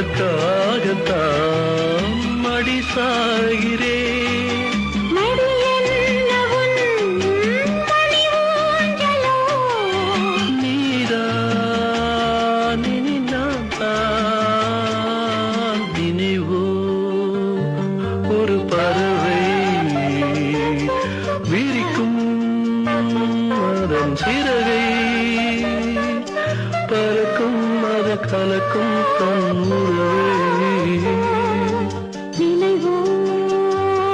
அதற்காகத்தான் மடி சாகிறேன். நீதான் இனி நான் தான் நினைவோ ஒரு பறவை விரிக்கும் அதன் சிறகை பறக்கும் அது கலக்கும் தன்